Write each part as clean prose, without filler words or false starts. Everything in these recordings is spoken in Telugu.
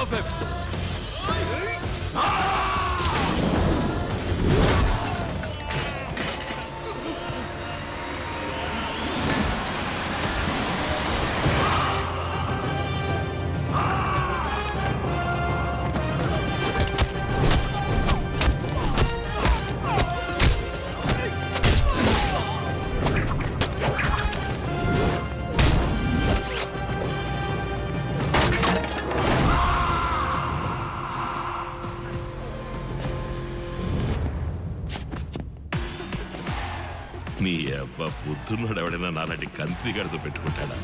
off him. నీ అబ్బా బుద్ధున్నాడు ఎవడైనా నాలాంటి కంత్రి గడితో పెట్టుకుంటాడా?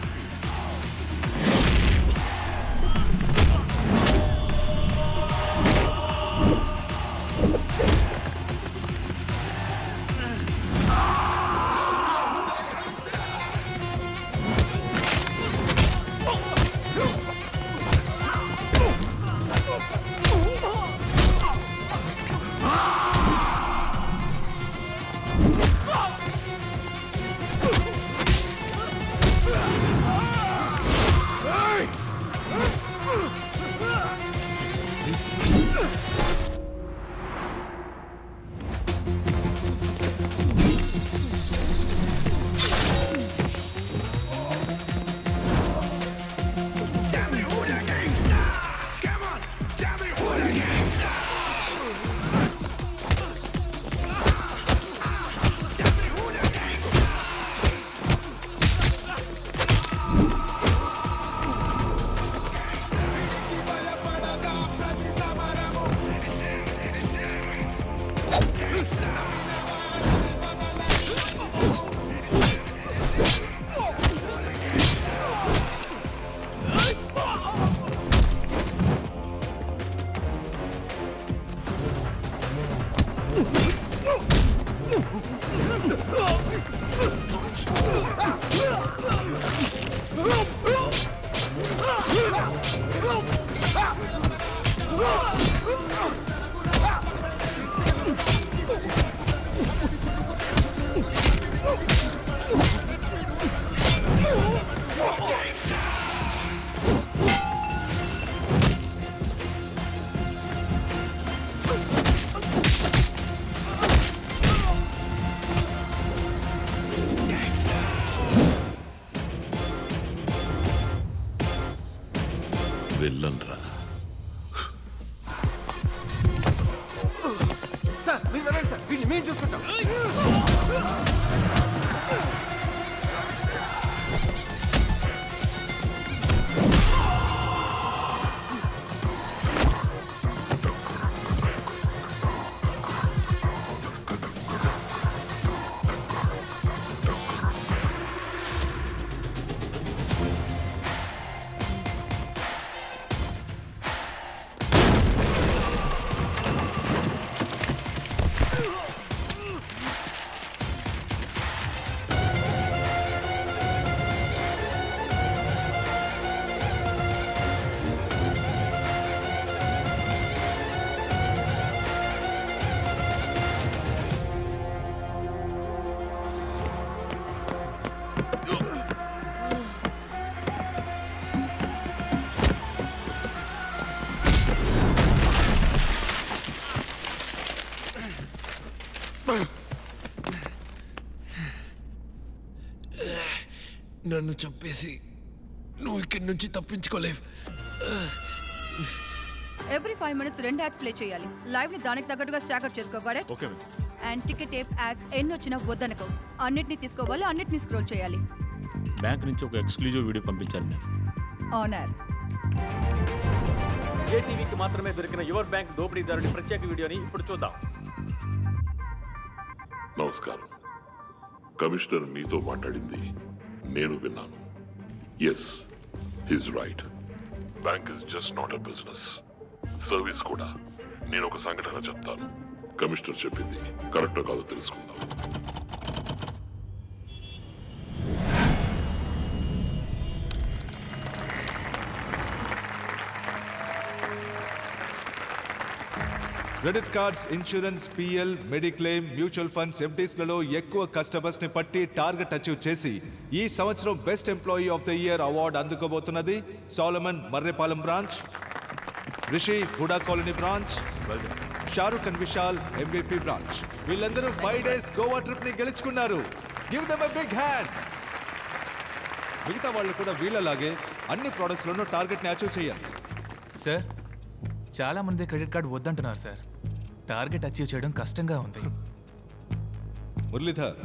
వెళ్ళండ్రా. మేము చూసుకుంటాం. నన్ను చంపేసి నువ్వు ఇక్కడి నుంచి తప్పించుకోలేవు. ఎవ్రీ 5 minutes 2 యాడ్స్ ప్లే చేయాలి. లైవ్ ని దానికి తగ్గట్టుగా స్టాకప్ చేసుకోవాలి. Okay. And ticket tape ads ఎన్ని వచ్చినా వద్దనుకో. అన్నిటిని తీసుకోవాలి, అన్నిటిని స్క్రోల్ చేయాలి. బ్యాంక్ నుంచి ఒక ఎక్స్క్లూజివ్ వీడియో పంపించారు మ్యామ్. ఆనర్. ఏటీవీకి మాత్రమే దొరికిన యువర్ బ్యాంక్ దోపిడీదారుడి ప్రత్యేక వీడియోని ఇప్పుడు చూద్దాం. నమస్కారం. కమిషనర్ మీతో మాట్లాడింది నేను విన్నాను. Yes, he's right. Bank is just not a business, service కూడా. నేను ఒక సంఘటన చెప్తాను. కమిషనర్ చెప్పింది కరెక్టో కాదో తెలుసుకుందాం. Credit cards, insurance, PL, mediclaim, mutual funds, ఎఫ్డీస్లలో ఎక్కువ కస్టమర్స్ ని పట్టి టార్గెట్ అచీవ్ చేసి ఈ సంవత్సరం best employee of the year award అందుకోబోతున్నది Solomon Marrepalem branch. Rishi Huda colony branch, Shahrukh and Vishal MVP branch. వీళ్ళందరూ 5 days గోవా ట్రిప్ ని గెలుచుకున్నారు. Give them a big hand. మిగతా వాళ్ళు కూడా వీళ్ళలాగే అన్ని ప్రొడక్ట్స్ లోనూ టార్గెట్ ని అచీవ్ చేయాలి. సార్ చాలా మంది క్రెడిట్ కార్డు వద్దంటున్నారు సార్. టార్గెట్ అచీవ్ చేయడం కష్టంగా ఉంది. మురళీధర్,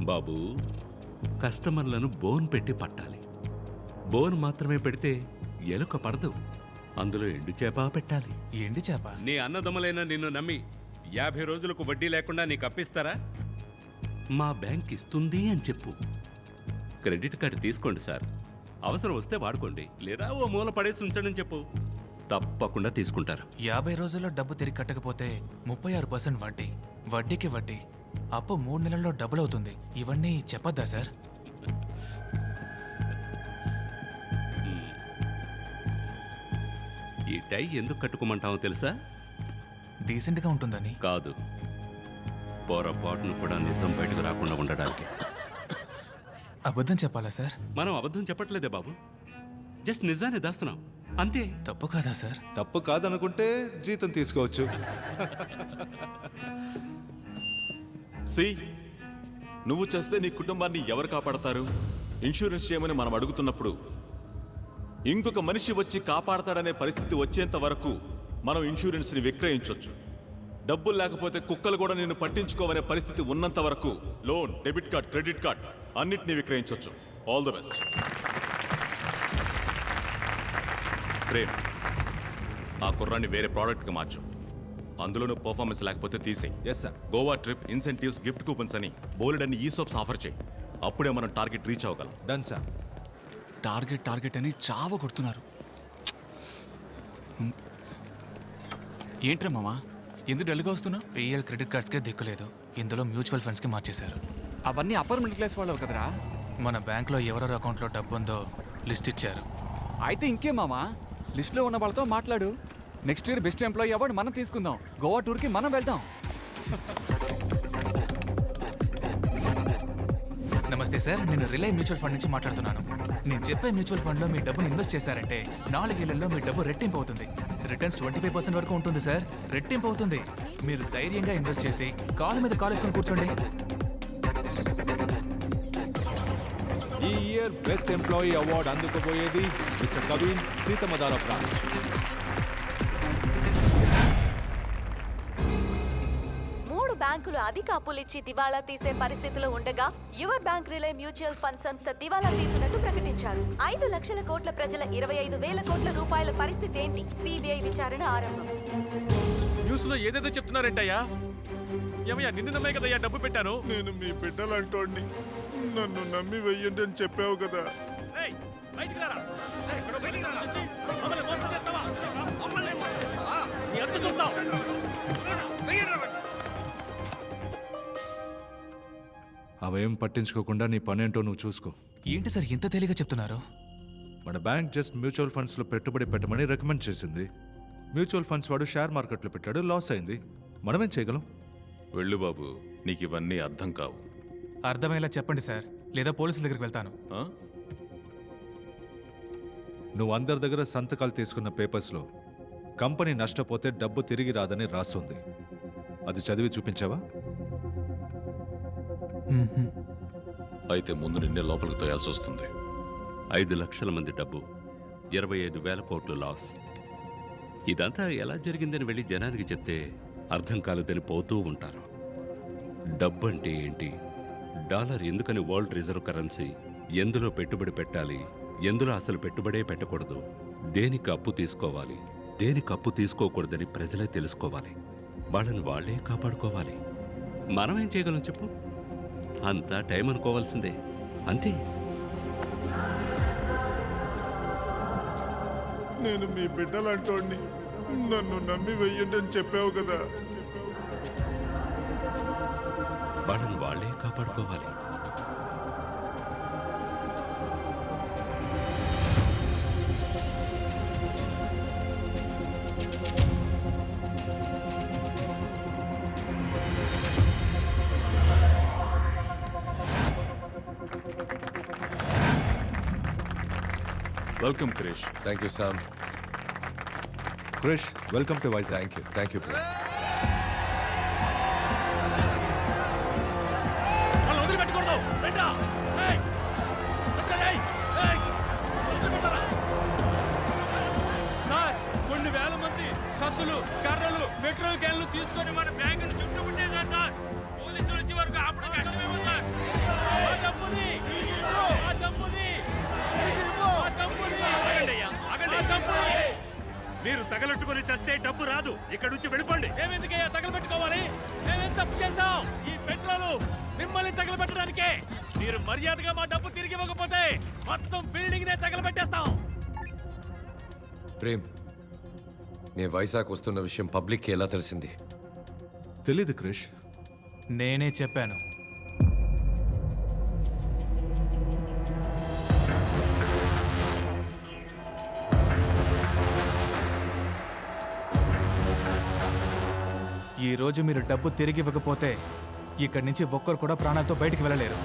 బాబు, కస్టమర్లను బోన్ పెట్టి పట్టాలి. బోన్ మాత్రమే పెడితే ఎలుక పడదు. అందులో ఎండు చేప పెట్టాలి. ఎండి చేప? నీ అన్నదమ్ములైన నిన్ను నమ్మి 50 రోజులకు వడ్డీ లేకుండా నీకు అప్పిస్తారా? మా బ్యాంక్ ఇస్తుంది అని చెప్పు. క్రెడిట్ కార్డు తీసుకోండి సార్, అవసరం వస్తే వాడుకోండి, లేదా ఓ మూల పడేసి ఉంచండి చెప్పు. తప్పకుండా తీసుకుంటారు. 50 రోజుల్లో డబ్బు తిరిగి కట్టకపోతే 36% వడ్డీ, వడ్డీకి వడ్డీ, అప్పు 3 నెలల్లో డబుల్ అవుతుంది. ఇవన్నీ చెప్పొద్దా సార్? ఈ టై ఎందుకు కట్టుకోమంటావో తెలుసా? డీసెంట్గా ఉంటుందని. కాదు, పొరపాటును కూడా నిజం బయటకు రాకుండా ఉండడానికి. అబద్ధం చెప్పాలా సార్? మనం అబద్ధం చెప్పట్లేదే బాబు, జస్ట్ నిజాన్ని దాస్తున్నాం అంతే. తప్పు కాదా సార్? తప్పు కాదనుకుంటే జీతం తీసుకోవచ్చు. సి నువ్వు చేస్తే నీ కుటుంబాన్ని ఎవరు కాపాడతారు? ఇన్సూరెన్స్ చేయమని మనం అడుగుతున్నప్పుడు ఇంకొక మనిషి వచ్చి కాపాడతాడనే పరిస్థితి వచ్చేంత వరకు మనం ఇన్సూరెన్స్ని విక్రయించవచ్చు. డబ్బులు లేకపోతే కుక్కలు కూడా నిన్ను పట్టించుకోవనే పరిస్థితి ఉన్నంత వరకు loan, debit card, credit card అన్నిటినీ విక్రయించవచ్చు. All the best. ప్రేమ్, ఆ కుర్రాన్ని వేరే ప్రోడక్ట్కి మార్చు. అందులోనూ పర్ఫార్మెన్స్ లేకపోతే తీసేయి. Yes sir. Goa trip incentives, gift coupons అని బోలెడన్ని ఈసోప్స్ ఆఫర్ చేయి. అప్పుడే మనం టార్గెట్ రీచ్ అవ్వగలం. Done sir. టార్గెట్ అని చావ కొడుతున్నారు. ఏంట్రా మామా, ఎందుకు డల్గా వస్తున్నా? PL క్రెడిట్ కార్డ్స్కే దిక్కులేదు, ఇందులో మ్యూచువల్ ఫండ్స్కి మార్చేశారు. అవన్నీ అప్పర్ మిడిల్ క్లాస్ వాళ్ళు కదరా. మన బ్యాంక్లో ఎవరెవరి అకౌంట్లో డబ్బు ఉందో లిస్ట్ ఇచ్చారు. అయితే ఇంకేం మామా, లిస్ట్లో ఉన్న వాళ్ళతో మాట్లాడు. Next year best employee award మనం తీసుకుందాం. గోవా టూర్కి మనం వెళ్దాం. నమస్తే సార్, నేను రిలై మ్యూచువల్ ఫండ్ నుంచి మాట్లాడుతున్నాను. నేను చెప్పే మ్యూచువల్ ఫండ్లో మీ డబ్బును ఇన్వెస్ట్ చేశారంటే 4 ఏళ్లలో మీ డబ్బు రెట్టింపు అవుతుంది. రిటర్న్స్ 25% వరకు ఉంటుంది సార్. రెట్టింపు అవుతుంది. మీరు ధైర్యంగా ఇన్వెస్ట్ చేసి కాలు మీద కాలు వేసుకొని కూర్చోండి. ఈ ఇయర్ బెస్ట్ ఎంప్లాయీ అవార్డు అందుకోబోయేది మిస్టర్ కవిన్, సీతమదార బ్రాంచ్. బ్యాంకులు అధిక అప్పులిచ్చి దివాళా తీసే పరిస్థితిలో ఉండగా యువర్ బ్యాంక్ రిలే మ్యూచువల్ ఫండ్ సంస్థ దివాళా తీసినట్టు ప్రకటించారు. 5 లక్షల కోట్ల ప్రజల 25,000 కోట్ల రూపాయల పరిస్థితి ఏంటి? సిబిఐ విచారణ ఆరంభం. న్యూస్ లో ఏదేదో చెప్తున్నారేంటయ్యా? ఏమయ్యా, నిన్ను నమ్మే కదయ్యా డబ్బు పెట్టాను. నేను మీ బిడ్డలంటోడిని, నన్ను నమ్మి వెయ్యండి అని చెప్పావు కదా. ఏయ్, బయటికి రారా. ఏయ్, ఇక్కడ బయటికి రారా. మమ్మల్ని మోసం చేస్తావా? నీ అంత చూస్తావు. అవేం పట్టించుకోకుండా నీ పనేంటో నువ్వు చూసుకో. ఏంటి సార్ ఇంత తేలిగా చెప్తున్నారు? మన బ్యాంక్ జస్ట్ మ్యూచువల్ ఫండ్స్లో పెట్టుబడి పెట్టమని రికమెండ్ చేసింది. మ్యూచువల్ ఫండ్స్ వాడు షేర్ మార్కెట్లో పెట్టాడు, లాస్ అయింది. మనమేం చేయగలం? వెళ్ళు బాబు, నీకు ఇవన్నీ అర్థం కావు. అర్థమయ్యేలా చెప్పండి సార్, లేదా పోలీసుల దగ్గరికి వెళ్తాను. ఆ? నువ్వు అందరి దగ్గర సంతకాలు తీసుకున్న పేపర్స్లో కంపెనీ నష్టపోతే డబ్బు తిరిగి రాదని రాస్తుంది. అది చదివి చూపించావా? అయితే ముందు నిన్నే లోపలికి తోయాల్సి వస్తుంది. 5 లక్షల మంది డబ్బు, 25,000 కోట్లు లాస్. ఇదంతా ఎలా జరిగిందని వెళ్ళి జనానికి చెప్తే అర్థం కాలేదని పోతూ ఉంటారు. డబ్బు అంటే ఏంటి, డాలర్ ఎందుకని వరల్డ్ రిజర్వ్ కరెన్సీ, ఎందులో పెట్టుబడి పెట్టాలి, ఎందులో అసలు పెట్టుబడే పెట్టకూడదు, దేనికి అప్పు తీసుకోవాలి, దేనికి అప్పు తీసుకోకూడదని ప్రజలే తెలుసుకోవాలి. వాళ్ళని వాళ్లే కాపాడుకోవాలి. మనమేం చేయగలం చెప్పు? అంతా టైం అనుకోవాల్సిందే, అంతే. నేను మీ బిడ్డలంటోడిని, నన్ను నమ్మి వెయ్యండి అని చెప్పావు కదా. వాళ్ళని వాళ్లే కాపాడుకోవాలి. Welcome Krish. Thank you Sam. Krish welcome to Vizag. Thank you Prem. వాళ్ళు వదిలిపెట్టకూడదు. రండ్రా. ఏయ్! రండ్రా, ఏయ్! ఏయ్! వదిలిపెట్టరా. సార్ కొన్ని వేల మంది కత్తులు కర్రలు పెట్రోల్ క్యాన్లు తీసుకొని మన బ్యాంకును చుట్టుముట్టేశారు సార్. పోలీసులు వచ్చే వరకు అప్పుడు కష్టమేమో సార్. ఆ డబ్బుని! ఆ డబ్బుని! ఆ డబ్బుని! ఆగండి అయ్యా, ఆగండి. ఆ డబ్బుని! మీరు తగలెట్టుకొని చస్తే డబ్బు రాదు. ఇక్కడ నుంచి వెళ్ళిపోండి. మేమెందుకయ్యా తగలబెట్టుకోవాలి? మేమేం తప్పు చేశాం? ఈ పెట్రోలు మిమ్మల్ని తగలబెట్టడానికే. మీరు మర్యాదగా మా డబ్బు తిరిగి ఇవ్వకపోతే మొత్తం బిల్డింగ్ నే తగలబెట్టేస్తాం. ప్రేమ్, నేను వైజాగ్ వస్తున్న విషయం పబ్లిక్కి ఎలా తెలిసింది? తెలీదు క్రిష్. నేనే చెప్పాను. ఈ రోజు మీరు డబ్బు తిరిగి ఇవ్వకపోతే ఇక్కడి నుంచి ఒక్కరు కూడా ప్రాణాలతో బయటికి వెళ్ళలేరు.